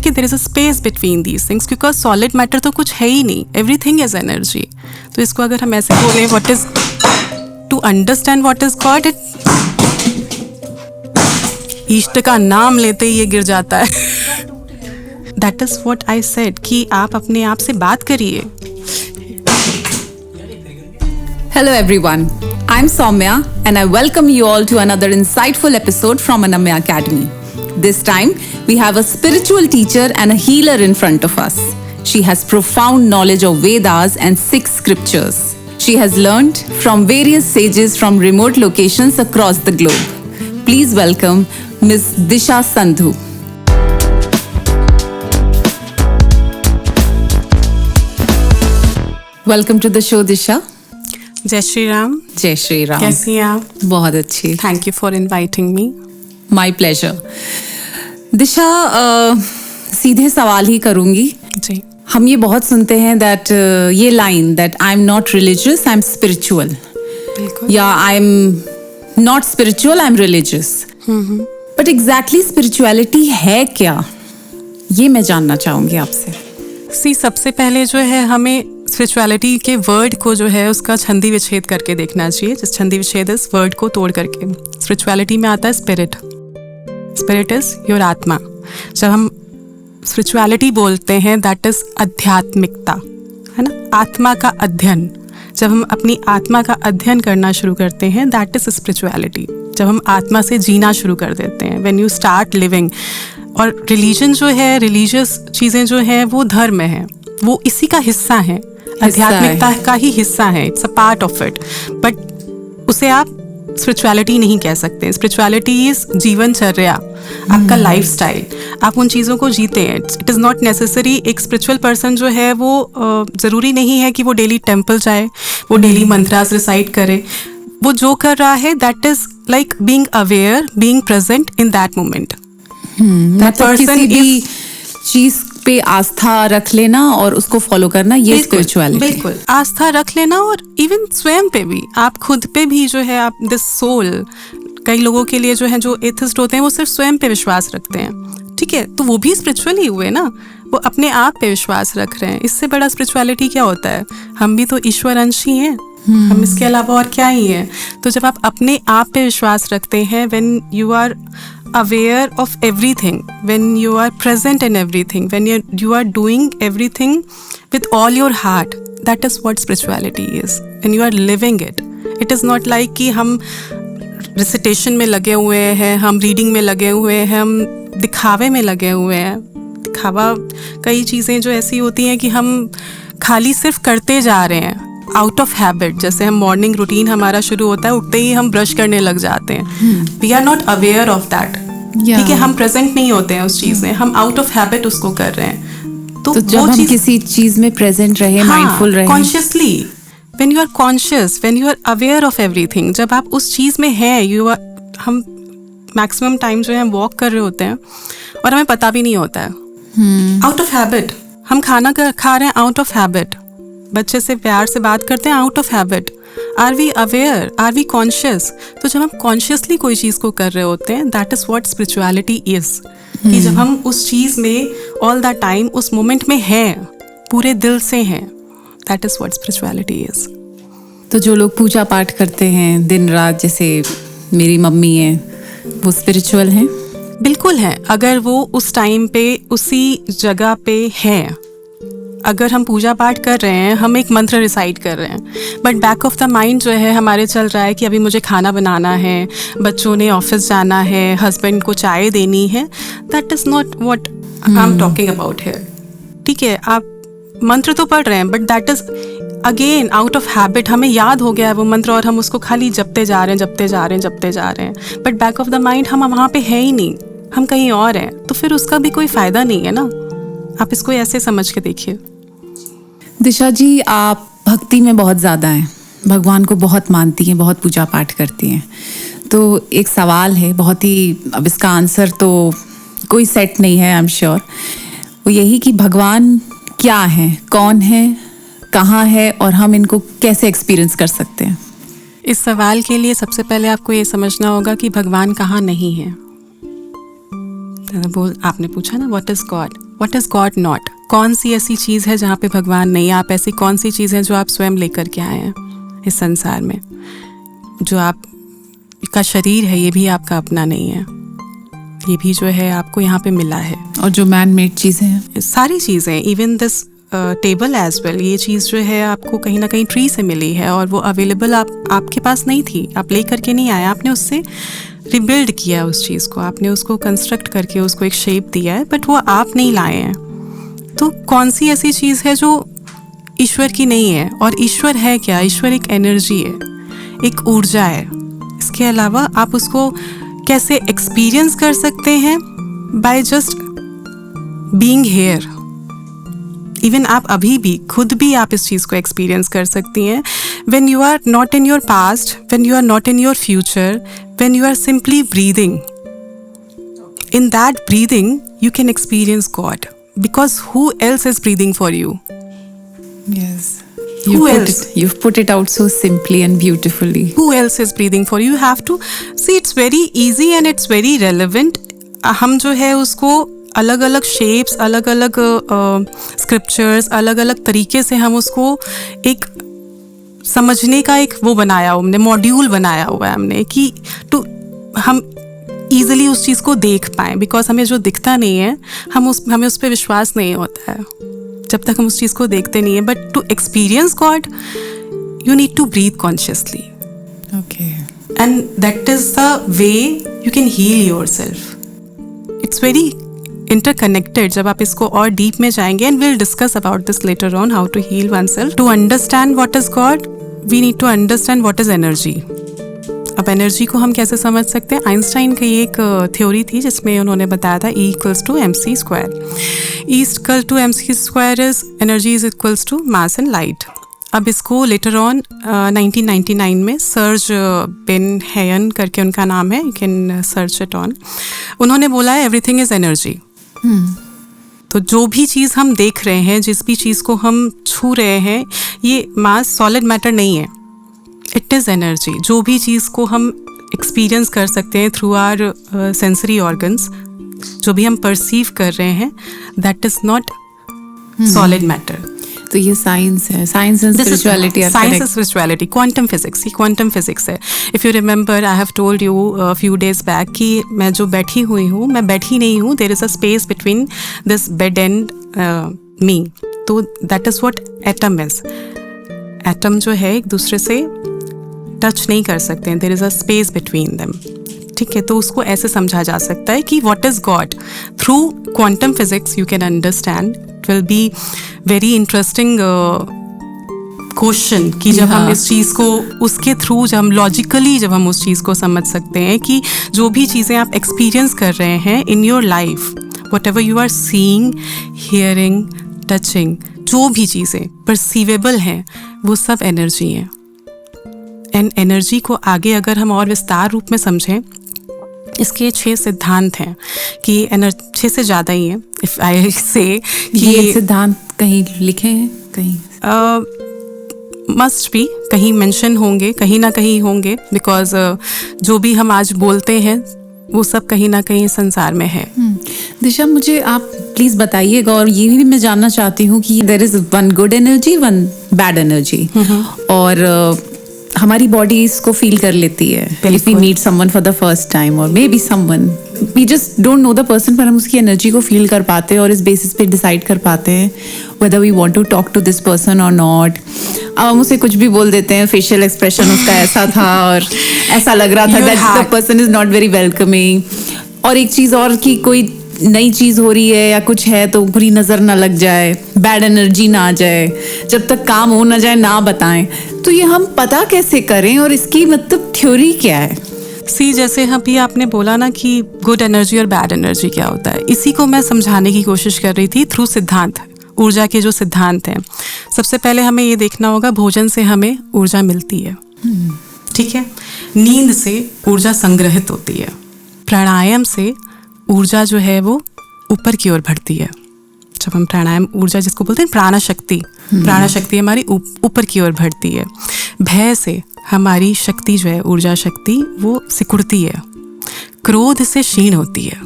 कि there is a space between these things, because solid matter तो कुछ है ही नहीं, एवरीथिंग इज एनर्जी। तो इसको अगर हम ऐसे बोलें, what is to understand what is God, इष्ट का नाम लेते ही ये गिर जाता है। That is what I said कि आप अपने आप से बात करिए। Hello everyone, I'm Soumya and I welcome you all to another insightful episode from Anamya Academy. This time, we have a spiritual teacher and a healer in front of us. She has profound knowledge of Vedas and 6 scriptures. She has learned from various sages from remote locations across the globe. Please welcome Ms. Disha Sandhu. Welcome to the show, Disha. जय श्री राम। जय श्री राम। कैसी हैं आप? बहुत अच्छी। Thank you for inviting me. My pleasure. Disha, सीधे सवाल ही करूंगी। जी। हम ये बहुत सुनते हैं दैट ये line that I am not religious, I am spiritual, या I am not spiritual, I am religious. But exactly spirituality है क्या, ये मैं जानना चाहूंगी आपसे। सबसे पहले जो है हमें स्पिरिचुअलिटी के वर्ड को जो है उसका छंदी विच्छेद करके देखना चाहिए। जिस छंदी विच्छेद इस वर्ड को तोड़ करके स्पिरिचुअलिटी में आता है स्पिरिट। स्पिरिट इज योर आत्मा। जब हम स्पिरिचुअलिटी बोलते हैं दैट इज आध्यात्मिकता, है ना, आत्मा का अध्ययन। जब हम अपनी आत्मा का अध्ययन करना शुरू करते हैं दैट इज स्पिरिचुअलिटी। जब हम आत्मा से जीना शुरू कर देते हैं, व्हेन यू स्टार्ट लिविंग। और रिलीजन जो है, रिलीजियस चीज़ें जो हैं वो धर्म है, वो इसी का हिस्सा है, आध्यात्मिकता का ही हिस्सा है, it's a part of it. But उसे आप स्पिरिचुअलिटी नहीं कह सकते। स्पिरिचुअलिटी इज जीवनचर्या, आपका लाइफस्टाइल, आप उन चीज़ों को जीते हैं। It is not necessary. एक स्पिरिचुअल पर्सन जो है वो ज़रूरी नहीं है कि वो डेली टेम्पल जाए, वो डेली मंत्रास रिसाइट करे। वो जो कर रहा है that is like being aware, being present in that moment. किसी भी चीज पे आस्था रख लेना और उसको फॉलो करना, ये स्पिरिचुअलिटी। बिल्कुल, आस्था रख लेना। और इवन स्वयं पे भी, आप खुद पे भी जो है, आप दिस सोल, कई लोगों के लिए जो है, जो एथिस्ट होते हैं वो सिर्फ स्वयं पे विश्वास रखते हैं, ठीक है, तो वो भी स्पिरिचुअल ही हुए ना, वो अपने आप पे विश्वास रख रहे हैं। इससे बड़ा स्पिरिचुअलिटी क्या होता है? हम भी तो ईश्वर अंश ही हैं, हम इसके अलावा और क्या ही है। तो जब आप अपने आप पे विश्वास रखते हैं, when you are aware of everything, when you are present in everything, when you are doing everything with all your heart, that is what spirituality is, and you are living it. It is not like कि हम recitation में लगे हुए हैं, हम reading में लगे हुए हैं, हम दिखावे में लगे हुए हैं। दिखावा, कई चीज़ें जो ऐसी होती हैं कि हम खाली सिर्फ करते जा रहे हैं आउट ऑफ हैबिट। जैसे हम मॉर्निंग रूटीन हमारा शुरू होता है, उठते ही हम ब्रश करने लग जाते हैं, we are not aware of that, ठीक है, हम प्रेजेंट नहीं होते हैं उस चीज में, हम आउट ऑफ हैबिट उसको कर रहे हैं। तो जब हम किसी चीज में प्रेजेंट रहे, माइंडफुल रहे, consciously, when you are conscious, when you are aware of everything, जब आप उस चीज में हैं, यू आर, हम मैक्सिमम टाइम जो है हम वॉक कर रहे होते हैं और हमें पता भी नहीं होता है, आउट ऑफ हैबिट। हम खाना खा रहे हैं आउट ऑफ हैबिट, बच्चे से प्यार से बात करते हैं out of habit. Are we aware, are we conscious? तो जब हम कॉन्शियसली कोई चीज़ को कर रहे होते हैं, that is what spirituality is. कि जब हम उस चीज़ में ऑल द टाइम उस मोमेंट में हैं, पूरे दिल से हैं, that is what spirituality is. तो जो लोग पूजा पाठ करते हैं दिन रात, जैसे मेरी मम्मी है, वो स्पिरिचुअल हैं? बिल्कुल है, अगर वो उस टाइम पे उसी जगह पे हैं। अगर हम पूजा पाठ कर रहे हैं, हम एक मंत्र रिसाइट कर रहे हैं, but back of the mind जो है हमारे चल रहा है कि अभी मुझे खाना बनाना है, बच्चों ने ऑफिस जाना है, हस्बैंड को चाय देनी है, that is not what I am talking about here. ठीक है, आप मंत्र तो पढ़ रहे हैं, but that is again out of habit. हमें याद हो गया है वो मंत्र और हम उसको खाली जपते जा रहे हैं, but back of the mind हम वहाँ पे है ही नहीं, हम कहीं और हैं। तो फिर उसका भी कोई फ़ायदा नहीं है ना। आप इसको ऐसे समझ के देखिए। दिशा जी, आप भक्ति में बहुत ज़्यादा हैं, भगवान को बहुत मानती हैं, बहुत पूजा पाठ करती हैं। तो एक सवाल है बहुत ही, अब इसका आंसर तो कोई सेट नहीं है, आई एम श्योर, वो यही कि भगवान क्या है, कौन है, कहाँ है और हम इनको कैसे एक्सपीरियंस कर सकते हैं? इस सवाल के लिए सबसे पहले आपको ये समझना होगा कि भगवान कहाँ नहीं है। आपने पूछा ना व्हाट इज गॉड नॉट, कौन सी ऐसी चीज़ है जहाँ पे भगवान नहीं है? आप ऐसी कौन सी चीज़ है जो आप स्वयं लेकर के आए हैं इस संसार में? जो आप का शरीर है ये भी आपका अपना नहीं है, ये भी जो है आपको यहाँ पे मिला है। और जो मैन मेड चीज़ें हैं, सारी चीज़ें, even this table as well, ये चीज़ जो है आपको कहीं ना कहीं ट्री से मिली है और वो अवेलेबल आपके पास नहीं थी, आप ले करके नहीं आए, आपने उससे रिबिल्ड किया उस चीज़ को, आपने उसको कंस्ट्रक्ट करके उसको एक शेप दिया है, बट वो आप नहीं लाए हैं। तो कौन सी ऐसी चीज़ है जो ईश्वर की नहीं है? और ईश्वर है क्या? ईश्वर एक एनर्जी है, एक ऊर्जा है। इसके अलावा आप उसको कैसे एक्सपीरियंस कर सकते हैं? By just being here. Even आप अभी भी खुद भी आप इस चीज़ को एक्सपीरियंस कर सकती हैं। When you are not in your past, when you are not in your future, when you are simply breathing, in that breathing you can experience God, because who else is breathing for you? yes, Who else? You've put it out so simply and beautifully. Who else is breathing for you? You have to see, it's very easy and it's very relevant. हम जो है उसको अलग अलग shapes, अलग अलग scriptures, अलग अलग तरीके से हम उसको एक समझने का एक वो बनाया, हमने मॉड्यूल बनाया हुआ है हमने, कि हम ईजिली उस चीज़ को देख पाएँ। बिकॉज हमें जो दिखता नहीं है हमें उस पर विश्वास नहीं होता है जब तक हम उस चीज़ को देखते नहीं है। But to experience God you need to breathe consciously. Okay. And that is the way you can heal yourself. It's very interconnected. जब आप इसको और deep में जाएंगे, and we'll discuss about this later on, how to heal oneself. To understand what is God, we need to understand what is energy. अब energy को हम कैसे समझ सकते हैं? आइंस्टाइन की एक थ्योरी थी जिसमें उन्होंने बताया था E equals to mc square. E equal to mc square is energy is equals to mass and light. अब इसको लेटर ऑन 1999 में सर्ज बेन हेयन करके उनका नाम है, you can search it on, उन्होंने बोला है एवरीथिंग इज एनर्जी। तो जो भी चीज़ हम देख रहे हैं, जिस भी चीज़ को हम छू रहे हैं, ये मास सॉलिड मैटर नहीं है, इट इज़ एनर्जी। जो भी चीज़ को हम एक्सपीरियंस कर सकते हैं थ्रू आवर सेंसरी ऑर्गन्स, जो भी हम परसीव कर रहे हैं, that is not solid matter. तो ये साइंस है, science and spirituality are science and spirituality, quantum physics, ये क्वांटम फिजिक्स है। If you remember, I have told you few days back कि मैं जो बैठी हुई हूँ, मैं बैठी नहीं हूँ, there is a space between this bed and me. तो that is what atom is. Atom जो है एक दूसरे से टच नहीं कर सकते हैं, there is a space between them. ठीक है, तो उसको ऐसे समझा जा सकता है कि what is God through quantum physics you can understand. It will be very interesting question कि जब हम इस चीज़ को उसके थ्रू, जब हम लॉजिकली जब हम उस चीज़ को समझ सकते हैं कि जो भी चीज़ें आप एक्सपीरियंस कर रहे हैं in your life, whatever you are seeing, hearing, touching, जो भी चीज़ें परसीवेबल हैं वो सब एनर्जी हैं। एंड एनर्जी को आगे अगर हम और विस्तार रूप में समझें, इसके 6 सिद्धांत हैं कि 6 से ज़्यादा ही हैं, इफ़ आई से कि ये सिद्धांत कहीं लिखे हैं, कहीं मस्ट भी कहीं मेंशन होंगे, कहीं ना कहीं होंगे, बिकॉज जो भी हम आज बोलते हैं वो सब कहीं ना कहीं संसार में है। दिशा, मुझे आप प्लीज़ बताइएगा, और ये भी मैं जानना चाहती हूँ कि there is one good energy, one bad energy, और हमारी बॉडी इसको फील कर लेती है। If we meet someone for the first time, और maybe someone we just don't know the person, पर हम उसकी एनर्जी को फील कर पाते हैं और इस बेसिस पे डिसाइड कर पाते हैं whether we want to talk to this person और नॉट। अब हम उसे कुछ भी बोल देते हैं, फेशियल एक्सप्रेशन उसका ऐसा था और ऐसा लग रहा था that the person is not very welcoming. और एक चीज़ और कि कोई नई चीज़ हो रही है या कुछ है तो बुरी नज़र ना लग जाए, बैड एनर्जी ना आ जाए, जब तक काम हो ना जाए ना बताएं। तो ये हम पता कैसे करें, और इसकी मतलब थ्योरी क्या है? सी, जैसे अभी आपने बोला ना कि गुड एनर्जी और बैड एनर्जी क्या होता है, इसी को मैं समझाने की कोशिश कर रही थी थ्रू सिद्धांत, ऊर्जा के जो सिद्धांत हैं। सबसे पहले हमें ये देखना होगा, भोजन से हमें ऊर्जा मिलती है, ठीक है, नींद से ऊर्जा संग्रहित होती है, प्राणायाम से ऊर्जा जो है वो ऊपर की ओर बढ़ती है। जब हम प्राणायाम, ऊर्जा जिसको बोलते हैं प्राण शक्ति, प्राण शक्ति हमारी ऊपर की ओर बढ़ती है। भय से हमारी शक्ति जो है, ऊर्जा शक्ति, वो सिकुड़ती है। क्रोध से क्षीण होती है।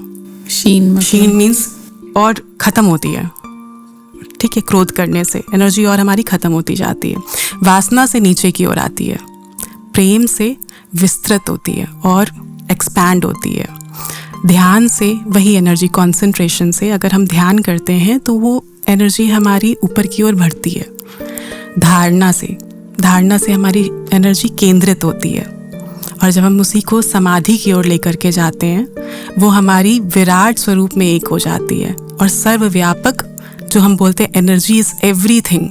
शीन मीन्स और ख़त्म होती है, ठीक है, क्रोध करने से एनर्जी और हमारी ख़त्म होती जाती है। वासना से नीचे की ओर आती है, प्रेम से विस्तृत होती है और एक्सपैंड होती है। ध्यान से वही एनर्जी, कंसंट्रेशन से अगर हम ध्यान करते हैं तो वो एनर्जी हमारी ऊपर की ओर बढ़ती है। धारणा से हमारी एनर्जी केंद्रित होती है और जब हम उसी को समाधि की ओर लेकर के जाते हैं वो हमारी विराट स्वरूप में एक हो जाती है। और सर्वव्यापक जो हम बोलते हैं energy is everything,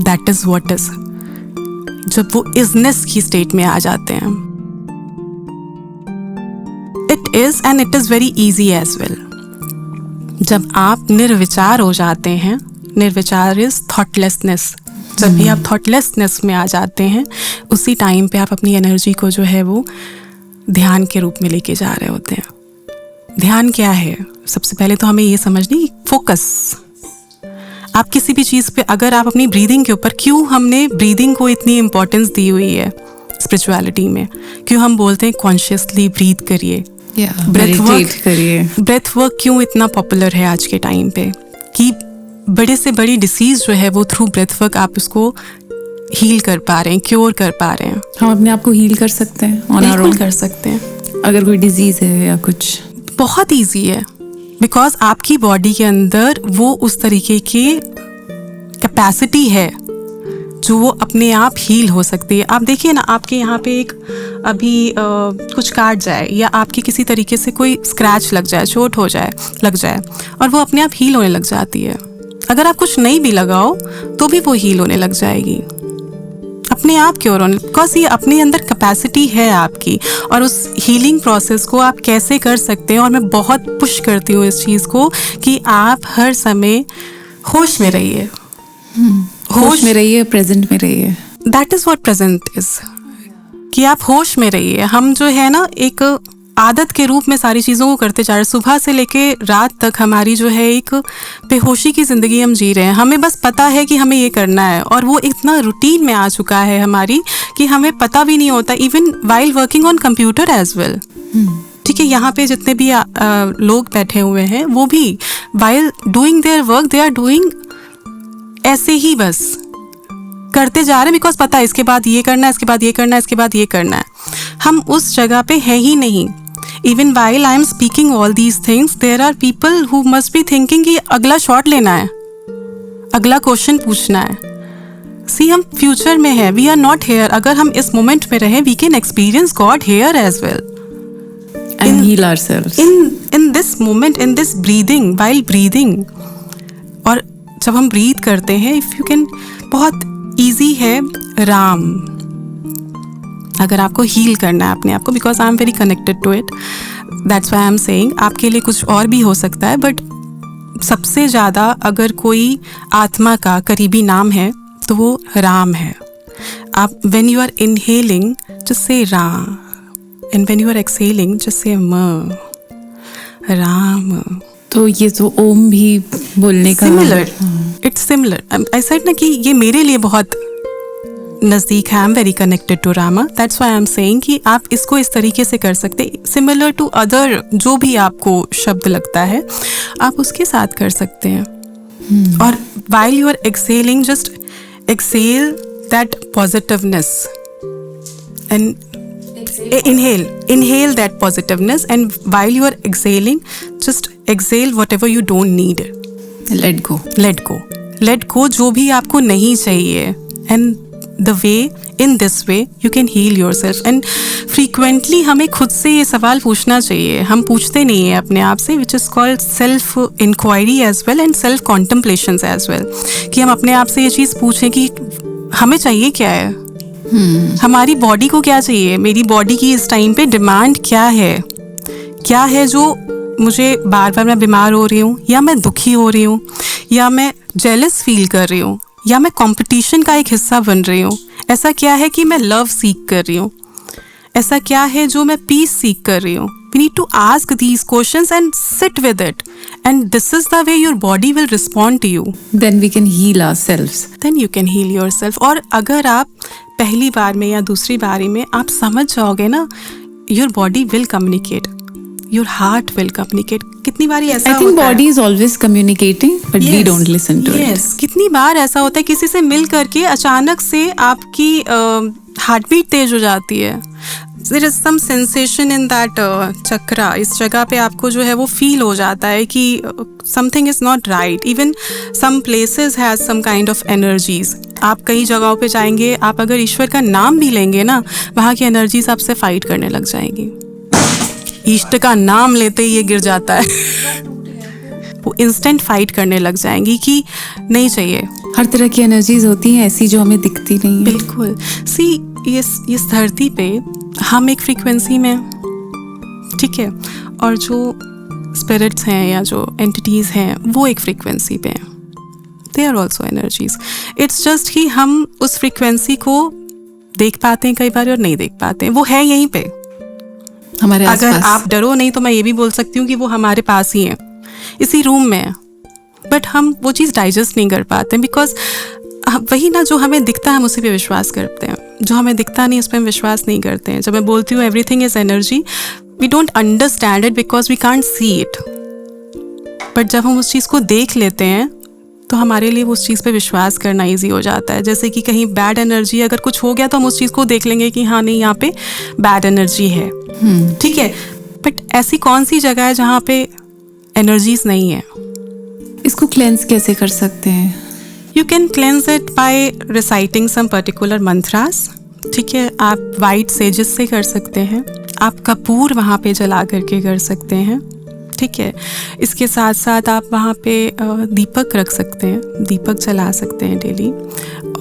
that is what is, जब वो इजनेस की स्टेट में आ जाते हैं, it is and it is very easy as well. जब आप निर्विचार हो जाते हैं, निर्विचार इज थॉटलेसनेस, जब भी आप थॉटलेसनेस में आ जाते हैं उसी टाइम पे आप अपनी एनर्जी को जो है वो ध्यान के रूप में लेके जा रहे होते हैं। ध्यान क्या है? सबसे पहले तो हमें ये समझनी, फोकस। आप किसी भी चीज़ पे, अगर आप अपनी ब्रीदिंग के ऊपर, क्यों हमने ब्रीदिंग को इतनी इम्पोर्टेंस दी हुई है स्पिरिचुअलिटी में, क्यों हम बोलते हैं कॉन्शियसली ब्रीथ करिए, ब्रेथ वर्क क्यों इतना पॉपुलर है आज के टाइम पे, कि बड़े से बड़ी डिसीज़ जो है वो थ्रू ब्रेथ वर्क आप उसको हील कर पा रहे हैं, क्योर कर पा रहे हैं। हम अपने आप को हील कर सकते हैं, बिल्कुल कर सकते हैं। अगर कोई डिजीज़ है या कुछ, बहुत ईजी है, बिकॉज आपकी बॉडी के अंदर वो उस तरीके की कैपेसिटी है जो वो अपने आप हील हो सकती है। आप देखिए ना, आपके यहाँ पे एक अभी कुछ काट जाए या आपकी किसी तरीके से कोई स्क्रैच लग जाए, चोट हो जाए, लग जाए, और वो अपने आप हील होने लग जाती है। अगर आप कुछ नहीं भी लगाओ तो भी वो हील होने लग जाएगी अपने आप क्यों होने, बिकॉज ये अपने अंदर कैपेसिटी है आपकी। और उस हीलिंग प्रोसेस को आप कैसे कर सकते हैं, और मैं बहुत पुश करती हूँ इस चीज़ को कि आप हर समय होश में रहिए, होश में रहिए, प्रेजेंट में रहिए। That is what present is, कि आप होश में रहिए। हम जो है ना एक आदत के रूप में सारी चीज़ों को करते जा रहे हैं, सुबह से लेके रात तक हमारी जो है एक बेहोशी की ज़िंदगी हम जी रहे हैं। हमें बस पता है कि हमें ये करना है और वो इतना रूटीन में आ चुका है हमारी कि हमें पता भी नहीं होता, even while working on computer as well. ठीक है, यहाँ पे जितने भी लोग बैठे हुए हैं वो भी while doing their work they are doing ऐसे ही बस करते जा रहे हैं, बिकॉज पता है इसके बाद ये करना है, इसके बाद ये करना है, इसके बाद ये करना है। हम उस जगह पे हैं ही नहीं। Even while I am speaking all these things, there are people who must be thinking कि अगला शॉट लेना है, अगला क्वेश्चन पूछना है। सी, हम फ्यूचर में हैं, वी आर नॉट हेयर। अगर हम इस मोमेंट में रहें, we can experience God here as well and heal ourselves in this moment, in this breathing, while breathing। और जब हम ब्रीथ करते हैं, इफ यू कैन, बहुत ईजी है राम, अगर आपको हील करना है अपने आप को, because I am very connected to it, that's why I am saying. आपके लिए कुछ और भी हो सकता है, बट सबसे ज़्यादा अगर कोई आत्मा का करीबी नाम है तो वो राम है। आप when you are inhaling just say Ram, and when you are exhaling just say म, राम। तो ये तो ओम भी बोलने का similar, it's similar. I said ना कि ये मेरे लिए बहुत नज़दीक है, I am very connected to Rama, that's why I am saying कि आप इसको इस तरीके से कर सकते, सिमिलर टू अदर जो भी आपको शब्द लगता है आप उसके साथ कर सकते हैं। और while you are exhaling just exhale that positiveness and inhale that positiveness, and while you are exhaling just exhale whatever you don't need, let go जो भी आपको नहीं चाहिए, and the way, in this way you can heal yourself। and frequently हमें खुद से ये सवाल पूछना चाहिए, हम पूछते नहीं है अपने आप से, which is called self inquiry as well and self contemplations as well, कि हम अपने आप से ये चीज़ पूछें कि हमें चाहिए क्या है, हमारी बॉडी को क्या चाहिए, मेरी बॉडी की इस टाइम पे डिमांड क्या है जो मुझे बार बार मैं बीमार हो रही हूँ, या मैं दुखी हो रही हूँ, या मैं जेलस फील कर रही हूँ, या मैं कंपटीशन का एक हिस्सा बन रही हूँ। ऐसा क्या है कि मैं लव सीख कर रही हूँ, ऐसा क्या है जो मैं पीस सीख कर रही हूँ। We need to ask these questions and sit with it, and this is the way your body will respond to you. Then we can heal ourselves. Then you can heal yourself। और अगर आप पहली बार में या दूसरी बारी में आप समझ जाओगे ना, your body will communicate, your heart will communicate. कितनी बार ऐसा I think होता है, body is always communicating, but we don't listen to it. कितनी बार ऐसा होता है किसी से मिल करके अचानक से आपकी हार्ट बीट तेज हो जाती है। There is some sensation in that चक्रा, इस जगह पे आपको जो है वो फील हो जाता है कि something is not right. Even some places has some kind of energies. आप कई जगहों पे जाएंगे, आप अगर ईश्वर का नाम भी लेंगे ना, वहाँ की एनर्जीज आपसे फाइट करने लग जाएंगी। इष्ट का नाम लेते ही ये गिर जाता है वो इंस्टेंट फाइट करने लग जाएंगी कि नहीं चाहिए। हर तरह की एनर्जीज होती हैं ऐसी जो हमें दिखती नहीं है। बिल्कुल। सी इस धरती पे हम एक फ्रीक्वेंसी में, ठीक है, और जो स्पिरिट्स हैं या जो एंटिटीज़ हैं वो एक फ्रीक्वेंसी पे हैं। They are also energies. It's just कि हम उस फ्रीक्वेंसी को देख पाते हैं कई बार और नहीं देख पाते हैं। वो है यहीं पे हमारे अगर आसपास। आप डरो नहीं तो मैं ये भी बोल सकती हूँ कि वो हमारे पास ही है, इसी रूम में है, बट हम वो चीज़ डाइजेस्ट नहीं कर पाते बिकॉज वही ना, जो हमें दिखता है हम उसी पे विश्वास करते हैं, जो हमें दिखता नहीं उस पर हम विश्वास नहीं करते हैं। जब मैं बोलती हूँ everything is energy, we don't understand it because we can't see it, but जब हम उस चीज़ को देख लेते हैं तो हमारे लिए उस चीज़ पे विश्वास करना इजी हो जाता है। जैसे कि कहीं बैड एनर्जी अगर कुछ हो गया तो हम उस चीज़ को देख लेंगे कि हाँ नहीं यहाँ पे बैड एनर्जी है, ठीक है, बट ऐसी कौन सी जगह है जहाँ पे एनर्जीज नहीं है? इसको क्लेंस कैसे कर सकते हैं? You can cleanse it by reciting some particular mantras, ठीक है। आप वाइट सेजेस से कर सकते हैं, आप कपूर वहाँ पे जला करके कर सकते हैं, ठीक है। इसके साथ साथ आप वहाँ पे दीपक रख सकते हैं, दीपक जला सकते हैं डेली।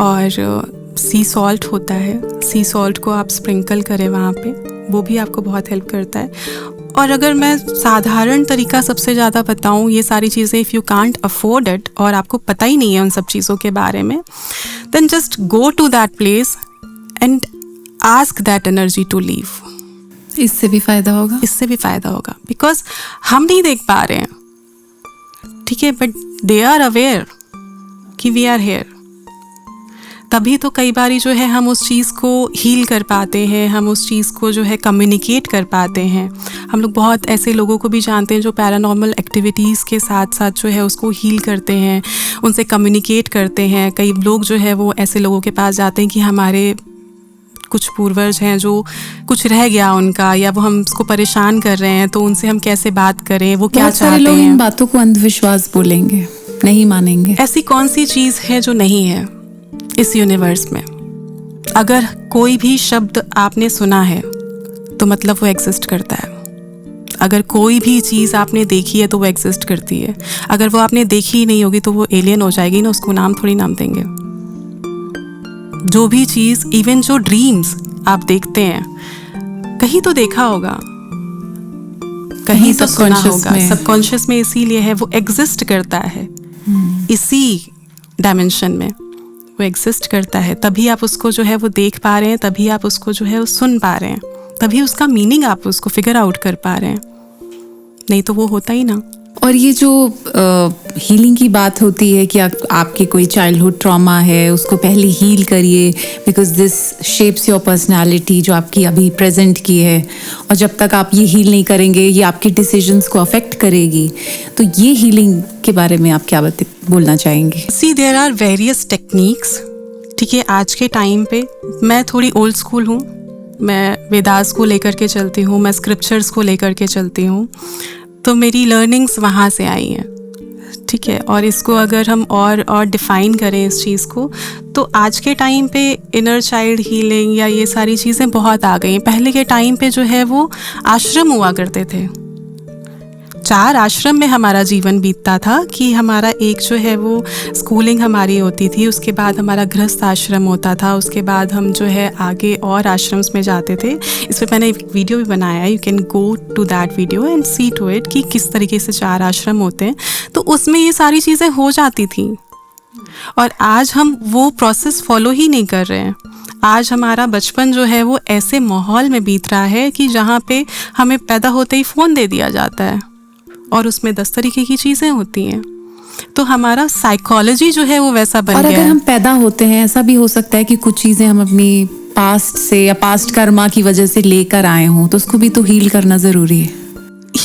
और सी सॉल्ट होता है, सी सॉल्ट को आप स्प्रिंकल करें वहाँ पे, वो भी आपको बहुत हेल्प करता है। और अगर मैं साधारण तरीका सबसे ज़्यादा बताऊँ, ये सारी चीज़ें if you can't afford it और आपको पता ही नहीं है उन सब चीज़ों के बारे में, then just go to that place and ask that energy to leave. इससे भी फ़ायदा होगा? इससे भी फ़ायदा होगा बिकॉज हम नहीं देख पा रहे हैं, ठीक है, बट दे आर अवेयर कि वी आर हेयर। तभी तो कई बारी जो है हम उस चीज़ को हील कर पाते हैं, हम उस चीज़ को जो है कम्युनिकेट कर पाते हैं। हम लोग बहुत ऐसे लोगों को भी जानते हैं जो पैरानॉर्मल एक्टिविटीज़ के साथ साथ जो है उसको हील करते हैं, उनसे कम्युनिकेट करते हैं। कई लोग जो है वो ऐसे लोगों के पास जाते हैं कि हमारे कुछ पूर्वज हैं जो कुछ रह गया उनका, या वो हम उसको परेशान कर रहे हैं, तो उनसे हम कैसे बात करें, वो क्या बहुत सारे चाहते लोग हैं। इन बातों को अंधविश्वास बोलेंगे, नहीं मानेंगे। ऐसी कौन सी चीज़ है जो नहीं है इस यूनिवर्स में? अगर कोई भी शब्द आपने सुना है तो मतलब वो एग्जिस्ट करता है। अगर कोई भी चीज़ आपने देखी है तो वो एग्जिस्ट करती है। अगर वो आपने देखी ही नहीं होगी तो वो एलियन हो जाएगी ना, उसको नाम थोड़ी नाम देंगे। जो भी चीज़, इवन जो ड्रीम्स आप देखते हैं, कहीं तो देखा होगा, कहीं तो सुना होगा, सबकॉन्शियस में। इसीलिए है वो एग्जिस्ट करता है, इसी डायमेंशन में वो एग्जिस्ट करता है। तभी आप उसको जो है वो देख पा रहे हैं, तभी आप उसको जो है वो सुन पा रहे हैं, तभी उसका मीनिंग आप उसको फिगर आउट कर पा रहे हैं, नहीं तो वो होता ही ना। और ये जो हीलिंग की बात होती है कि आपके कोई चाइल्डहुड ट्रॉमा है, उसको पहले हील करिए because this shapes your personality, जो आपकी अभी प्रेजेंट की है, और जब तक आप ये हील नहीं करेंगे ये आपके डिसीजंस को अफेक्ट करेगी। तो ये हीलिंग के बारे में आप क्या बोलना चाहेंगे? सी देयर आर वेरियस टेक्निक्स, ठीक है। आज के टाइम पे मैं थोड़ी ओल्ड स्कूल हूँ, मैं वेदास को लेकर के चलती हूँ, मैं स्क्रिप्चर्स को लेकर के चलती हूँ, तो मेरी लर्निंग्स वहाँ से आई हैं, ठीक है। और इसको अगर हम और डिफ़ाइन करें इस चीज़ को, तो आज के टाइम पे इनर चाइल्ड हीलिंग या ये सारी चीज़ें बहुत आ गई हैं। पहले के टाइम पे जो है वो आश्रम हुआ करते थे, 4 आश्रम में हमारा जीवन बीतता था कि हमारा एक जो है वो स्कूलिंग हमारी होती थी, उसके बाद हमारा गृहस्थ आश्रम होता था, उसके बाद हम जो है आगे और आश्रम्स में जाते थे। इस पर मैंने एक वीडियो भी बनाया है, you can go to that video and see to it कि किस तरीके से 4 आश्रम होते हैं। तो उसमें ये सारी चीज़ें हो जाती थी, और आज हम वो प्रोसेस फॉलो ही नहीं कर रहे हैं। आज हमारा बचपन जो है वो ऐसे माहौल में बीत रहा है कि जहाँ पे हमें पैदा होते ही फ़ोन दे दिया जाता है और उसमें 10 तरीके की चीज़ें होती हैं। तो हमारा साइकोलॉजी जो है वो वैसा बन गया है। और अगर हम पैदा होते हैं, ऐसा भी हो सकता है कि कुछ चीज़ें हम अपनी पास्ट से या पास्ट कर्मा की वजह से लेकर आए हों, तो उसको भी तो हील करना ज़रूरी है।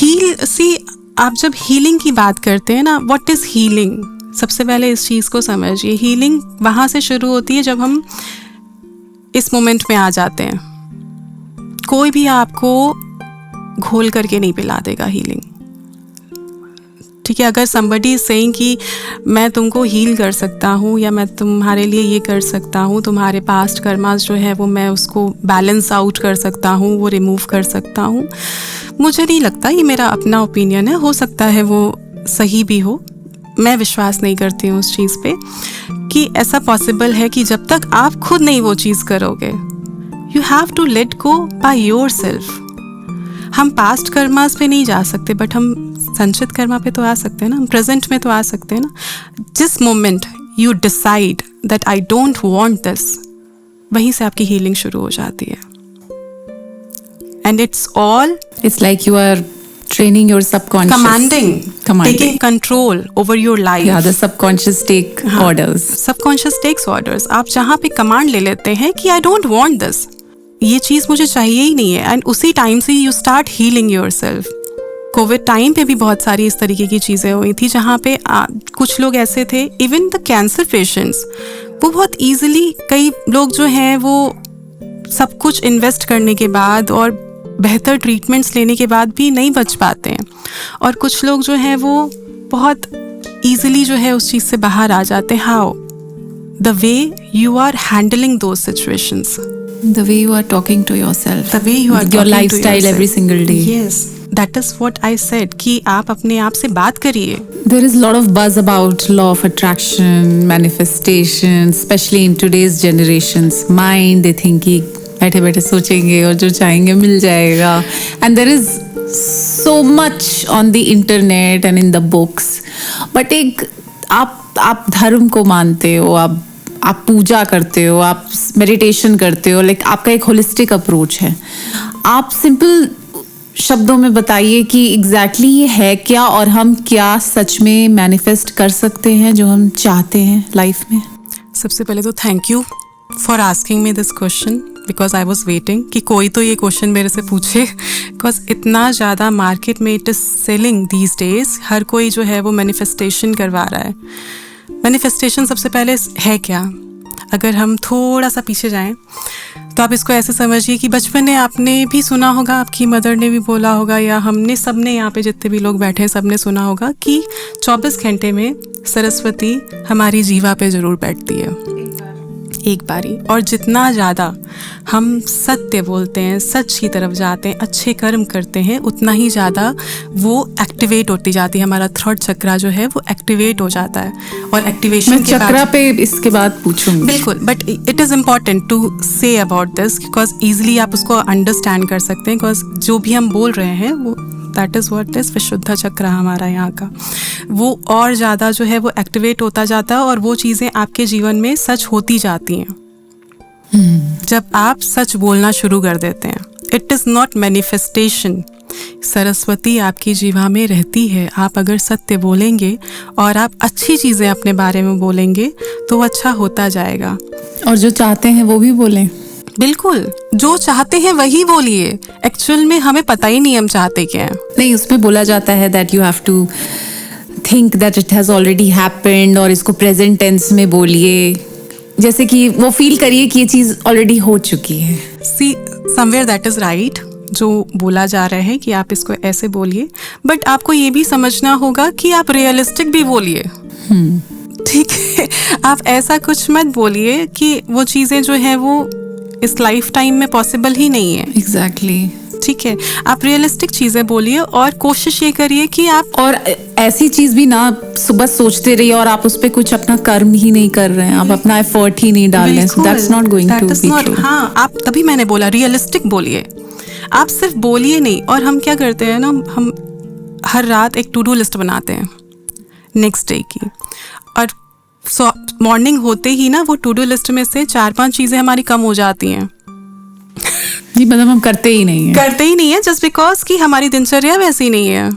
आप जब हीलिंग की बात करते हैं ना, व्हाट इज हीलिंग, सबसे पहले इस चीज़ को समझिए। हीलिंग वहाँ से शुरू होती है जब हम इस मोमेंट में आ जाते हैं। कोई भी आपको घोल करके नहीं पिला देगा हीलिंग, ठीक है। अगर somebody is saying कि मैं तुमको हील कर सकता हूँ या मैं तुम्हारे लिए ये कर सकता हूँ, तुम्हारे पास्ट कर्मास जो है वो मैं उसको बैलेंस आउट कर सकता हूँ, वो रिमूव कर सकता हूँ, मुझे नहीं लगता, ये मेरा अपना ओपिनियन है, हो सकता है वो सही भी हो, मैं विश्वास नहीं करती हूँ उस चीज़ पे कि ऐसा पॉसिबल है कि जब तक आप खुद नहीं वो चीज़ करोगे, you have to let go by yourself. हम पास्ट कर्मास पे नहीं जा सकते, बट हम संचित कर्मा पे तो आ सकते हैं ना, हम प्रेजेंट में तो आ सकते हैं ना। जिस moment you decide that I don't want this, वहीं से आपकी हीलिंग शुरू हो जाती है। And it's like you are training your subconscious, commanding, taking control over your life. Yeah, the subconscious take orders. Subconscious takes orders. आप जहाँ पे कमांड ले लेते हैं कि I don't want this, ये चीज़ मुझे चाहिए ही नहीं है, एंड उसी टाइम से you start healing yourself. Covid time पे भी बहुत सारी इस तरीके की चीज़ें हुई थी जहाँ पे कुछ लोग ऐसे थे, इवन द कैंसर पेशेंट्स, वो बहुत ईजिली, कई लोग जो हैं वो सब कुछ इन्वेस्ट करने के बाद और बेहतर ट्रीटमेंट्स लेने के बाद भी नहीं बच पाते हैं, और कुछ लोग जो हैं वो बहुत ईजिली जो है उस चीज़ से बाहर आ जाते हैं। How? The way you are handling those situations, the way you are talking to yourself, the way you are your lifestyle every single day. Yes, that is what I said, कि आप अपने आप से बात करिए। There is a lot of buzz about law of attraction, manifestation, especially in today's generations. Mind, they think कि बैठे बैठे सोचेंगे और जो चाहेंगे मिल जाएगा, and there is so much on the internet and in the books. But एक आप धर्म को मानते हो, आप पूजा करते हो, आप मेडिटेशन करते हो, लाइक आपका एक होलिस्टिक अप्रोच है। आप सिंपल शब्दों में बताइए कि एग्जैक्टली ये है क्या, और हम क्या सच में मैनिफेस्ट कर सकते हैं जो हम चाहते हैं लाइफ में। सबसे पहले तो thank you for asking me this question, because I was waiting कि कोई तो ये क्वेश्चन मेरे से पूछे, बिकॉज इतना ज़्यादा मार्केट में it is selling these days. हर कोई जो है वो मैनिफेस्टेशन करवा रहा है। मैनिफेस्टेशन सबसे पहले है क्या? अगर हम थोड़ा सा पीछे जाएं तो आप इसको ऐसे समझिए कि बचपन में आपने भी सुना होगा, आपकी मदर ने भी बोला होगा, या हमने सबने यहाँ पे जितने भी लोग बैठे हैं सब ने सुना होगा कि 24 घंटे में सरस्वती हमारी जीवा पे ज़रूर बैठती है एक बारी। और जितना ज़्यादा हम सत्य बोलते हैं, सच की तरफ जाते हैं, अच्छे कर्म करते हैं, उतना ही ज़्यादा वो एक्टिवेट होती जाती है। हमारा थर्ड चक्रा जो है वो एक्टिवेट हो जाता है। और एक्टिवेशन मैं चक्रा पे इसके बाद पूछूंगी। बिल्कुल, but it is important to say about this, because easily आप उसको अंडरस्टैंड कर सकते हैं, बिकॉज जो भी हम बोल रहे हैं वो दैट इज़ व्हाट इज़ विशुद्ध चक्र हमारा यहाँ का, वो और ज़्यादा जो है वो एक्टिवेट होता जाता है, और वो चीज़ें आपके जीवन में सच होती जाती हैं जब आप सच बोलना शुरू कर देते हैं। It is not manifestation, Saraswati आपकी जीवा में रहती है। आप अगर सत्य बोलेंगे और आप अच्छी चीज़ें अपने बारे में बोलेंगे तो अच्छा होता जाएगा। और जो चाहते हैं वो भी बोलें। बिल्कुल, जो चाहते हैं वही बोलिए। एक्चुअल में हमें पता ही नहीं हम चाहते क्या हैं। नहीं, उसमें बोला जाता है that you have to think that it has already happened, और इसको प्रेजेंट टेंस में बोलिए, जैसे कि वो फील करिए कि ये चीज़ ऑलरेडी हो चुकी है। सी समवेयर दैट इज़ राइट, जो बोला जा रहा है कि आप इसको ऐसे बोलिए, बट आपको ये भी समझना होगा कि आप रियलिस्टिक भी बोलिए। ठीक है, आप ऐसा कुछ मत बोलिए कि वो चीज़ें जो हैं वो इस लाइफ टाइम में पॉसिबल ही नहीं है। एग्जैक्टली। ठीक है, आप रियलिस्टिक चीज़ें बोलिए और कोशिश ये करिए कि आप, और ऐसी चीज़ भी ना सुबह सोचते रहिए और आप उस पर कुछ अपना कर्म ही नहीं कर रहे हैं, आप अपना एफर्ट ही नहीं डाल रहे हैं, so that's not going to be true। हाँ, आप तभी मैंने बोला रियलिस्टिक बोलिए, आप सिर्फ बोलिए नहीं। और हम क्या करते हैं ना, हम हर रात एक टू डू लिस्ट बनाते हैं नेक्स्ट डे की, और मॉर्निंग होते ही ना वो टू डू लिस्ट में से 4-5 चीज़ें हमारी कम हो जाती हैं। जी, मतलब हम करते ही नहीं है जस्ट बिकॉज कि हमारी दिनचर्या वैसी नहीं है।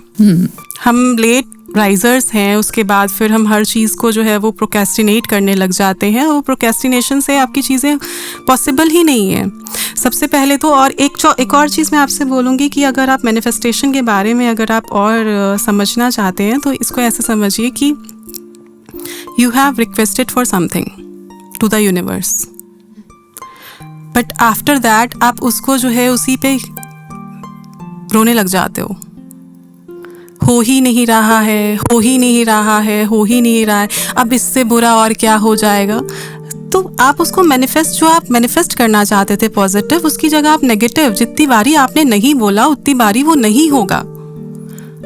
हम लेट राइजर्स हैं, उसके बाद फिर हम हर चीज़ को जो है वो प्रोक्रेस्टिनेट करने लग जाते हैं, और प्रोक्रेस्टिनेशन से आपकी चीज़ें पॉसिबल ही नहीं है। सबसे पहले तो, और एक और चीज़ मैं आपसे बोलूँगी कि अगर आप मैनिफेस्टेशन के बारे में अगर आप और समझना चाहते हैं तो इसको ऐसे समझिए कि you have requested for something to the universe, but after that आप उसको जो है उसी पे रोने लग जाते हो ही नहीं रहा है, हो ही नहीं रहा है, हो ही नहीं रहा है, अब इससे बुरा और क्या हो जाएगा। तो आप उसको जो आप मैनिफेस्ट करना चाहते थे पॉजिटिव, उसकी जगह आप नेगेटिव, जितनी बारी आपने नहीं बोला उतनी बारी वो नहीं होगा।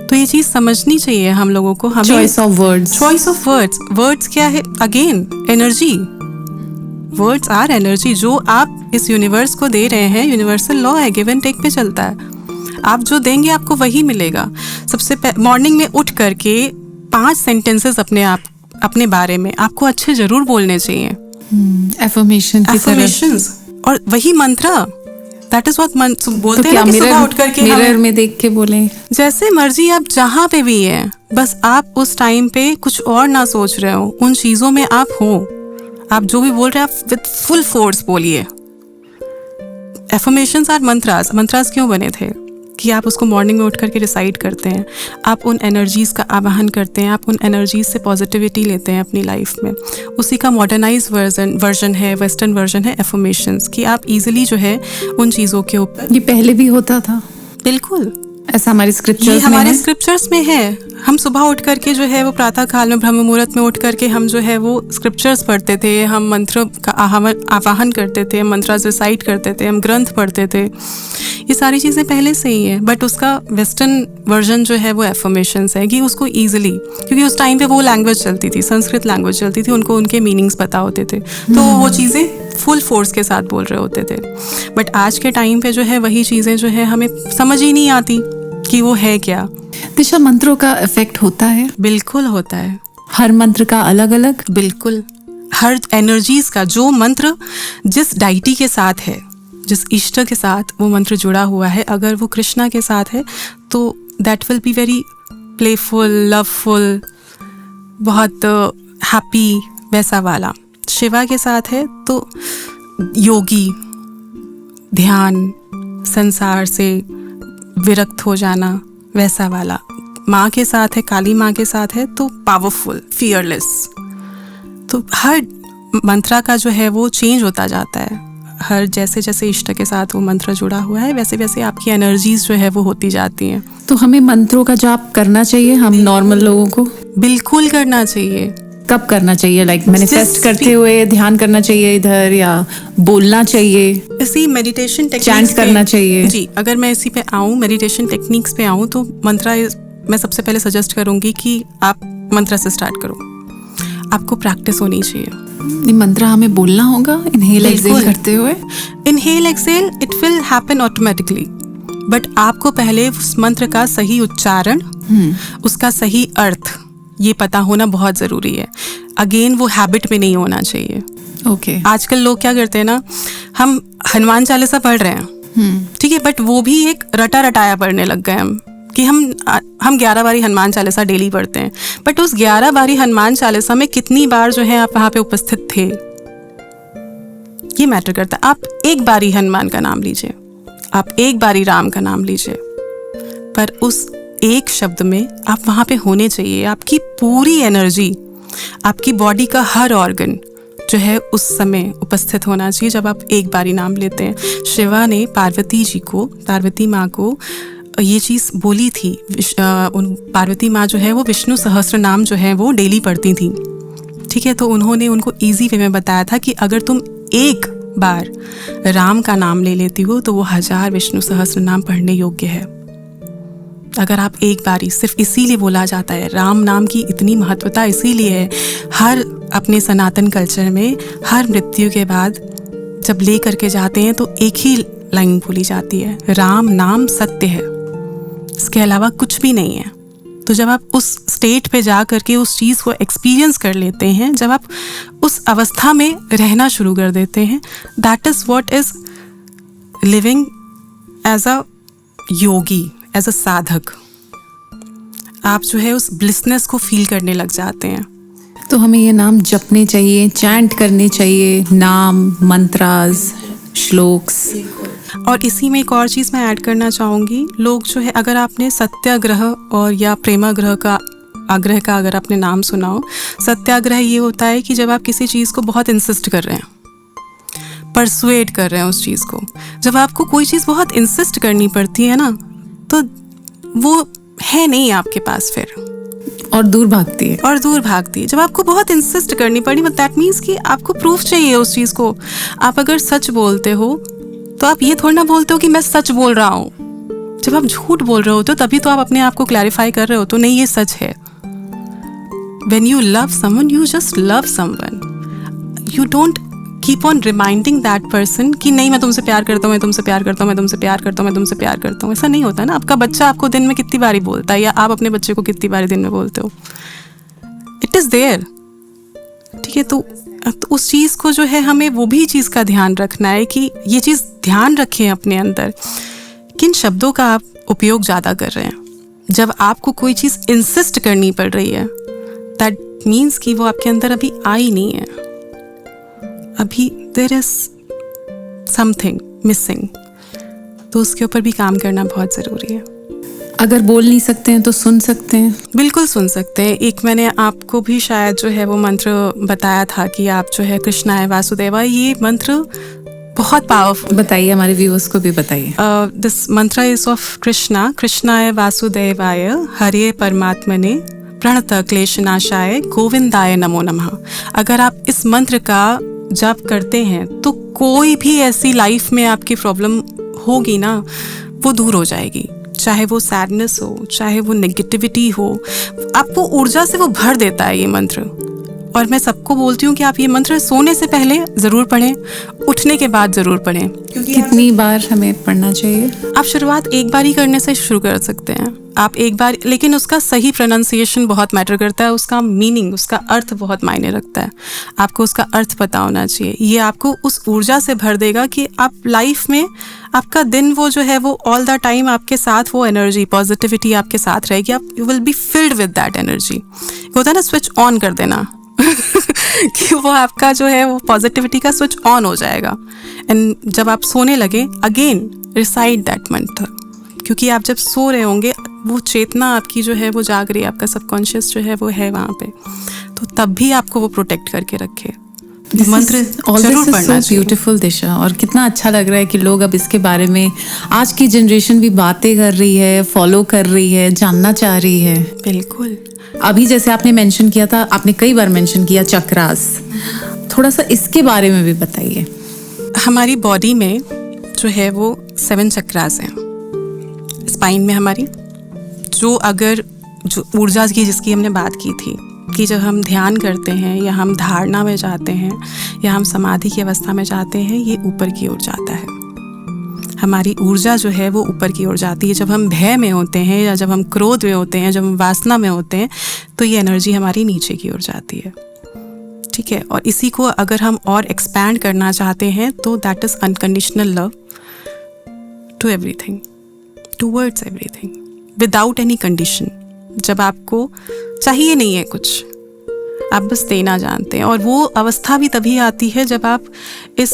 तो ये चीज़ समझनी चाहिए हम लोगों को। हमें चॉइस ऑफ वर्ड्स वर्ड्स क्या है? Again energy, words are energy. जो आप इस यूनिवर्स को दे रहे हैं, यूनिवर्सल लॉ है, गिव एंड टेक पे चलता है। आप जो देंगे आपको वही मिलेगा। सबसे मॉर्निंग में उठ करके 5 सेंटेंसेस अपने बारे में आपको अच्छे जरूर बोलने चाहिए, affirmations और वही मंत्र, दैट इज व्हाट बोलते हैं क्या ना कि सुबह उठ करके मिरर में देख के बोले, जैसे मर्जी आप जहाँ पे भी हैं, बस आप उस टाइम पे कुछ और ना सोच रहे हो, उन चीज़ों में आप हो। आप जो भी बोल रहे हैं आप विद फुल फोर्स बोलिए। एफर्मेशंस आर मंत्रास क्यों बने थे? कि आप उसको मॉर्निंग में उठ करके रिसाइड करते हैं, आप उन एनर्जीज़ का आवाहन करते हैं, आप उन एनर्जीज से पॉजिटिविटी लेते हैं अपनी लाइफ में। उसी का मॉडर्नाइज वर्जन है, वेस्टर्न वर्जन है एफर्मेशंस, कि आप इजीली जो है उन चीज़ों के ऊपर। ये पहले भी होता था, बिल्कुल ऐसा हमारे स्क्रिप्चर्स में है। हम सुबह उठ करके जो है वो प्रातः काल में ब्रह्म मुहूर्त में उठ करके हम जो है वो स्क्रिप्चर्स पढ़ते थे, हम मंत्र का आवाहन करते थे, मंत्रास रिसाइट करते थे, हम ग्रंथ पढ़ते थे। ये सारी चीज़ें पहले से ही है, बट उसका वेस्टर्न वर्जन जो है वो एफर्मेशंस है, कि उसको ईजिली, क्योंकि उस टाइम पे वो लैंग्वेज चलती थी, संस्कृत लैंग्वेज चलती थी, उनको उनके मीनिंग्स पता होते थे, तो वो चीज़ें फुल फोर्स के साथ बोल रहे होते थे। बट आज के टाइम पे जो है वही चीज़ें जो है हमें समझ ही नहीं आती कि वो है क्या। दिशा, मंत्रों का इफेक्ट होता है? बिल्कुल होता है। हर मंत्र का अलग अलग? बिल्कुल, हर एनर्जीज का, जो मंत्र जिस डाइटी के साथ है, जिस इष्ट के साथ वो मंत्र जुड़ा हुआ है, अगर वो कृष्णा के साथ है तो that will be very playful, loveful, बहुत हैप्पी, वैसा वाला। शिवा के साथ है तो योगी, ध्यान, संसार से विरक्त हो जाना, वैसा वाला। माँ के साथ है, काली माँ के साथ है तो पावरफुल, फियरलेस। तो हर मंत्रा का जो है वो चेंज होता जाता है। हर जैसे जैसे इष्ट के साथ वो मंत्र जुड़ा हुआ है, वैसे वैसे आपकी एनर्जीज जो है वो होती जाती हैं। तो हमें मंत्रों का जाप करना चाहिए हम नॉर्मल लोगों को? बिल्कुल करना चाहिए। कब करना चाहिए? लाइक मैनिफेस्ट करते हुए ध्यान करना चाहिए इधर, या बोलना चाहिए? इसी मेडिटेशन टेक्निक्स चैंट करना चाहिए? जी, अगर मैं इसी पे आऊँ, मेडिटेशन टेक्निक्स पे आऊँ, तो मंत्रा मैं सबसे पहले सजेस्ट करूँगी कि आप मंत्रा से स्टार्ट करो। आपको प्रैक्टिस होनी चाहिए। मंत्र हमें बोलना होगा इनहेल एक्सहेल करते हुए? Inhale exhale it will happen automatically, but आपको पहले उस मंत्र का सही उच्चारण, उसका सही अर्थ ये पता होना बहुत ज़रूरी है। अगेन वो हैबिट में नहीं होना चाहिए। ओके। आजकल लोग क्या करते हैं ना, हम हनुमान चालीसा पढ़ रहे हैं, ठीक है, बट वो भी एक रटा रटाया पढ़ने लग गए हम, कि हम 11 बारी हनुमान चालीसा डेली पढ़ते हैं, बट उस 11 बारी हनुमान चालीसा में कितनी बार जो है आप वहाँ पे उपस्थित थे, ये मैटर करता है। आप एक बारी हनुमान का नाम लीजिए, आप एक बारी राम का नाम लीजिए, पर उस एक शब्द में आप वहाँ पे होने चाहिए। आपकी पूरी एनर्जी, आपकी बॉडी का हर ऑर्गन जो है उस समय उपस्थित होना चाहिए जब आप एक बारी नाम लेते हैं। शिवा ने पार्वती माँ को ये चीज़ बोली थी। पार्वती माँ जो है वो विष्णु सहस्त्र नाम जो है वो डेली पढ़ती थी, ठीक है, तो उन्होंने उनको ईजी वे में बताया था कि अगर तुम एक बार राम का नाम ले लेती हो तो वो 1000 विष्णु सहस्त्र नाम पढ़ने योग्य है। अगर आप एक बारी, सिर्फ इसीलिए बोला जाता है, राम नाम की इतनी महत्वता इसीलिए है। हर अपने सनातन कल्चर में हर मृत्यु के बाद जब ले करके जाते हैं तो एक ही लाइन बोली जाती है, राम नाम सत्य है, इसके अलावा कुछ भी नहीं है। तो जब आप उस स्टेट पे जा करके उस चीज़ को एक्सपीरियंस कर लेते हैं, जब आप उस अवस्था में रहना शुरू कर देते हैं, that is what is living as a yogi, as a sadhak. आप जो है उस ब्लिसनेस को फील करने लग जाते हैं। तो हमें ये नाम जपने चाहिए, चैंट करने चाहिए, नाम, मंत्रास, श्लोक्स। और इसी में एक और चीज़ मैं ऐड करना चाहूँगी, लोग जो है, अगर आपने सत्याग्रह और या प्रेमाग्रह का आग्रह का अगर आपने नाम सुना हो, सत्याग्रह ये होता है कि जब आप किसी चीज़ को बहुत इंसिस्ट कर रहे हैं, परसुएट कर रहे हैं उस चीज़ को। जब आपको कोई चीज़ बहुत इंसिस्ट करनी पड़ती है ना, तो वो है नहीं आपके पास फिर, और दूर भागती है। जब आपको बहुत इंसिस्ट करनी पड़ी, बट दैट मीन्स कि आपको प्रूफ चाहिए उस चीज़ को। आप अगर सच बोलते हो तो आप ये थोड़ा ना बोलते हो कि मैं सच बोल रहा हूँ। जब आप झूठ बोल रहे होते हो तभी तो आप अपने आप को क्लैरिफाई कर रहे हो, तो नहीं ये सच है। When you love someone, you just love someone. You don't keep on reminding that person कि नहीं मैं तुमसे प्यार करता हूँ, मैं तुमसे प्यार करता हूँ, मैं तुमसे प्यार करता हूँ, मैं तुमसे प्यार करता हूँ। ऐसा नहीं होता ना। आपका बच्चा आपको दिन में कितनी बारी बोलता है, या आप अपने बच्चे को कितनी बारी दिन में बोलते हो? It is there. ठीक है, तो उस चीज़ को जो है हमें वो भी चीज़ का ध्यान रखना है कि ये चीज़ ध्यान रखें अपने अंदर, किन शब्दों का आप उपयोग ज़्यादा कर रहे हैं। जब आपको कोई चीज़ इंसिस्ट करनी पड़ रही है, दैट मीन्स कि वो आपके अंदर अभी आई नहीं है, अभी देयर इज समथिंग मिसिंग। तो उसके ऊपर भी काम करना बहुत ज़रूरी है। अगर बोल नहीं सकते हैं तो सुन सकते हैं। बिल्कुल सुन सकते हैं। एक मैंने आपको भी शायद जो है वो मंत्र बताया था कि आप जो है कृष्णाय वासुदेवाय, ये मंत्र बहुत पावरफुल। बताइए, हमारे व्यूअर्स को भी बताइए। दिस मंत्र इज ऑफ कृष्णाय वासुदेवाय हरे परमात्मने प्रणत क्लेशनाशाय गोविंदाय नमो नमः। अगर आप इस मंत्र का जप करते हैं तो कोई भी ऐसी लाइफ में आपकी प्रॉब्लम होगी ना, वो दूर हो जाएगी। चाहे वो सैडनेस हो, चाहे वो नेगेटिविटी हो, आपको ऊर्जा से वो भर देता है ये मंत्र। और मैं सबको बोलती हूँ कि आप ये मंत्र सोने से पहले ज़रूर पढ़ें, उठने के बाद ज़रूर पढ़ें। कितनी बार हमें पढ़ना चाहिए? आप शुरुआत एक बार ही करने से शुरू कर सकते हैं। आप एक बार, लेकिन उसका सही प्रोनाउंसिएशन बहुत मैटर करता है, उसका मीनिंग, उसका अर्थ बहुत मायने रखता है। आपको उसका अर्थ पता होना चाहिए। ये आपको उस ऊर्जा से भर देगा कि आप लाइफ में आपका दिन वो जो है वो ऑल द टाइम आपके साथ वो एनर्जी, पॉजिटिविटी आपके साथ रहेगी। आप you will be filled with that energy. होता है ना स्विच ऑन कर देना कि वो आपका जो है वो पॉजिटिविटी का स्विच ऑन हो जाएगा। एंड जब आप सोने लगे, अगेन रिसाइट दैट मंत्र, क्योंकि आप जब सो रहे होंगे वो चेतना आपकी जो है वो जाग रही है, आपका सबकॉन्शियस जो है वो है वहाँ पे, तो तब भी आपको वो प्रोटेक्ट करके रखे। मंत्र जरूर पढ़ना चाहिए। ब्यूटीफुल दिशा, और कितना अच्छा लग रहा है कि लोग अब इसके बारे में, आज की जनरेशन भी बातें कर रही है, फॉलो कर रही है, जानना चाह रही है। बिल्कुल। अभी जैसे आपने मेंशन किया था, आपने कई बार मेंशन किया चक्रास, थोड़ा सा इसके बारे में भी बताइए। हमारी बॉडी में जो है वो 7 चक्रास हैं स्पाइन में हमारी, जो अगर जो ऊर्जा की जिसकी हमने बात की थी कि जब हम ध्यान करते हैं या हम धारणा में जाते हैं या हम समाधि की अवस्था में जाते हैं, ये ऊपर की ओर जाता है। हमारी ऊर्जा जो है वो ऊपर की ओर जाती है। जब हम भय में होते हैं या जब हम क्रोध में होते हैं, जब हम वासना में होते हैं, तो ये एनर्जी हमारी नीचे की ओर जाती है। ठीक है, और इसी को अगर हम और एक्सपैंड करना चाहते हैं तो that is unconditional love to everything, towards everything, without any condition. जब आपको चाहिए नहीं है कुछ, आप बस देना जानते हैं। और वो अवस्था भी तभी आती है जब आप इस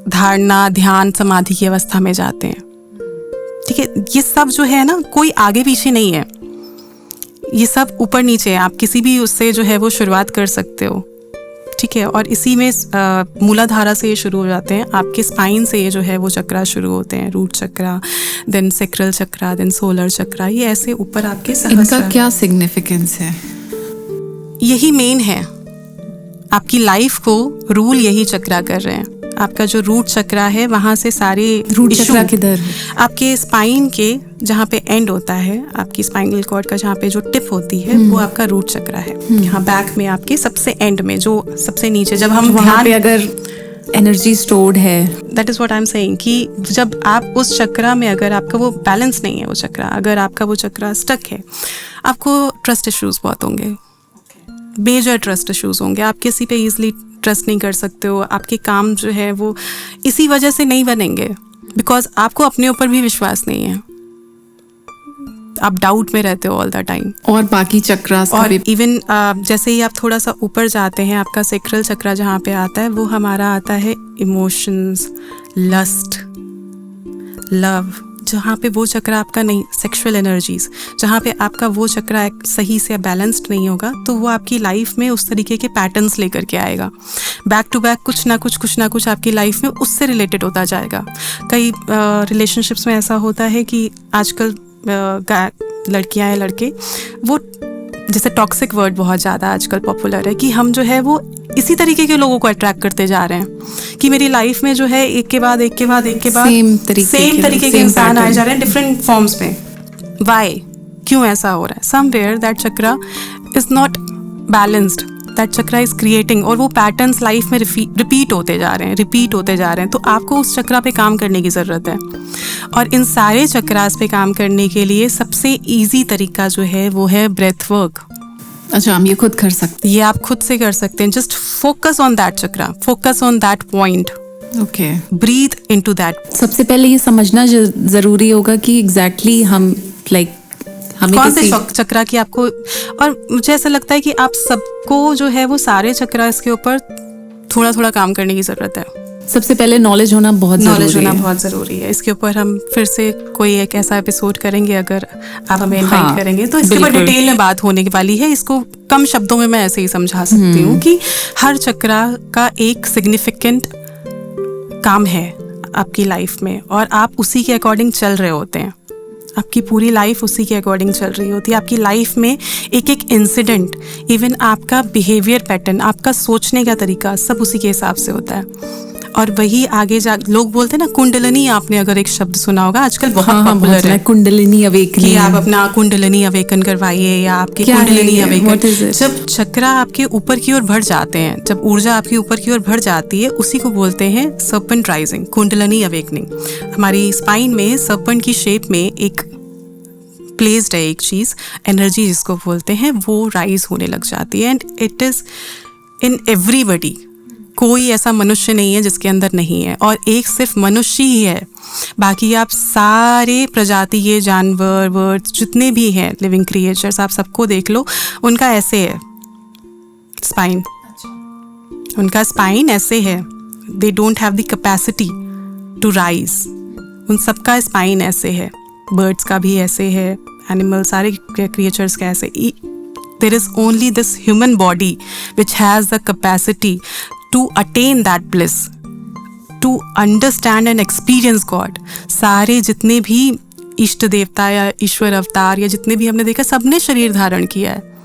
धारणा, ध्यान, समाधि की अवस्था में जाते हैं। ठीक है, ये सब जो है ना, कोई आगे पीछे नहीं है, ये सब ऊपर नीचे है। आप किसी भी उससे जो है वो शुरुआत कर सकते हो। ठीक है, और इसी में मूलाधारा से ये शुरू हो जाते हैं। आपके स्पाइन से ये जो है वो चक्रा शुरू होते हैं, रूट चक्रा, देन सेक्रल चक्रा, देन सोलर चक्रा, ये ऐसे ऊपर आपके इनका क्या सिग्निफिकेंस है? यही मेन है, आपकी लाइफ को रूल यही चक्रा कर रहे हैं। आपका जो रूट चक्रा है, वहाँ से सारे रूट चक्रा किधर है? आपके स्पाइन के जहाँ पे एंड होता है, आपकी स्पाइनल कॉर्ड का जहाँ पे जो टिप होती है, वो आपका रूट चक्रा है। यहाँ बैक में आपके सबसे एंड में, जो सबसे नीचे, जब हम वहाँ पे अगर एनर्जी स्टोर्ड है, that is what I am saying, कि जब आप उस चक्रा में, अगर आपका वो बैलेंस नहीं है, वो चक्रा, अगर आपका वो चक्रा स्टक है, आपको ट्रस्ट इश्यूज बहुत होंगे, मेजर ट्रस्ट इश्यूज होंगे। आप किसी पे ईजिली ट्रस्ट नहीं कर सकते हो। आपके काम जो है वो इसी वजह से नहीं बनेंगे, बिकॉज आपको अपने ऊपर भी विश्वास नहीं है। आप डाउट में रहते हो ऑल द टाइम। और बाकी चक्रास का और भी इवन जैसे ही आप थोड़ा सा ऊपर जाते हैं, आपका सेक्रल चक्रा जहाँ पे आता है वो हमारा आता है इमोशंस, लस्ट, लव, जहाँ पे वो चक्र आपका नहीं, सेक्सुअल एनर्जीज, जहाँ पे आपका वो चक्र सही से बैलेंस्ड नहीं होगा तो वो आपकी लाइफ में उस तरीके के पैटर्न्स लेकर के आएगा। बैक टू बैक कुछ ना कुछ आपकी लाइफ में उससे रिलेटेड होता जाएगा। कई रिलेशनशिप्स में ऐसा होता है कि आजकल लड़कियां या लड़के वो, जैसे टॉक्सिक वर्ड बहुत ज़्यादा आजकल पॉपुलर है, कि हम जो है वो इसी तरीके के लोगों को अट्रैक्ट करते जा रहे हैं कि मेरी लाइफ में जो है एक के बाद सेम तरीके के इंसान आए जा रहे हैं डिफरेंट फॉर्म्स में। वाई, क्यों ऐसा हो रहा है? Somewhere that chakra is not balanced, that chakra is creating, और वो पैटर्न्स लाइफ में रिपीट होते जा रहे हैं। तो आपको उस चक्रा पे काम करने की ज़रूरत है। और इन सारे चक्रास पे काम करने के लिए सबसे ईजी तरीका जो है वो है ब्रेथ वर्क। अच्छा, हम ये खुद कर सकते ये आप खुद से कर सकते हैं। Just focus on that chakra, focus on that point, okay, breathe into that. सबसे पहले ये समझना जरूरी होगा कि एग्जैक्टली हम हमें कौन से चक्रा की आपको, और मुझे ऐसा लगता है कि आप सबको जो है वो सारे चक्रा इसके ऊपर थोड़ा थोड़ा काम करने की जरूरत है। सबसे पहले नॉलेज होना बहुत ज़रूरी है। इसके ऊपर हम फिर से कोई एक ऐसा एपिसोड करेंगे, अगर आप हमें इनवाइट करेंगे तो इसके ऊपर डिटेल में बात होने वाली है। इसको कम शब्दों में मैं ऐसे ही समझा सकती हूँ कि हर चक्रा का एक सिग्निफिकेंट काम है आपकी लाइफ में, और आप उसी के अकॉर्डिंग चल रहे होते हैं। आपकी पूरी लाइफ उसी के अकॉर्डिंग चल रही होती है। आपकी लाइफ में एक एक इंसिडेंट, इवन आपका बिहेवियर पैटर्न, आपका सोचने का तरीका, सब उसी के हिसाब से होता है। और वही आगे जा, लोग बोलते हैं ना कुंडलिनी, आपने अगर एक शब्द सुना होगा आजकल बहुत पॉपुलर है, कुंडलिनी अवेकन, कि आप अपना कुंडलिनी अवेकन करवाइए या आपकी कुंडलिनी अवेकन। जब चक्रा आपके ऊपर की ओर बढ़ जाते हैं, जब ऊर्जा आपकी ऊपर की ओर बढ़ जाती है, उसी को बोलते हैं सर्पेंट राइजिंग, कुंडलिनी अवेकनिंग। हमारी स्पाइन में सर्पेंट की शेप में एक प्लेस्ड है एक चीज़, एनर्जी जिसको बोलते हैं, वो राइज होने लग जाती है। And it is in everybody. कोई ऐसा मनुष्य नहीं है जिसके अंदर नहीं है, और एक सिर्फ मनुष्य ही है। बाकी आप सारे प्रजाति के जानवर, बर्ड्स, जितने भी हैं लिविंग क्रिएचर्स, आप सबको देख लो, उनका ऐसे है स्पाइन, उनका स्पाइन ऐसे है। They don't have the capacity to rise. उन सबका स्पाइन ऐसे है, बर्ड्स का भी ऐसे है, एनिमल, सारे क्रिएचर्स का ऐसे। There is only this human body which has the capacity to attain that bliss, to understand and experience God. सारे जितने भी इष्ट देवता या ईश्वर अवतार या जितने भी हमने देखा, सबने शरीर धारण किया है।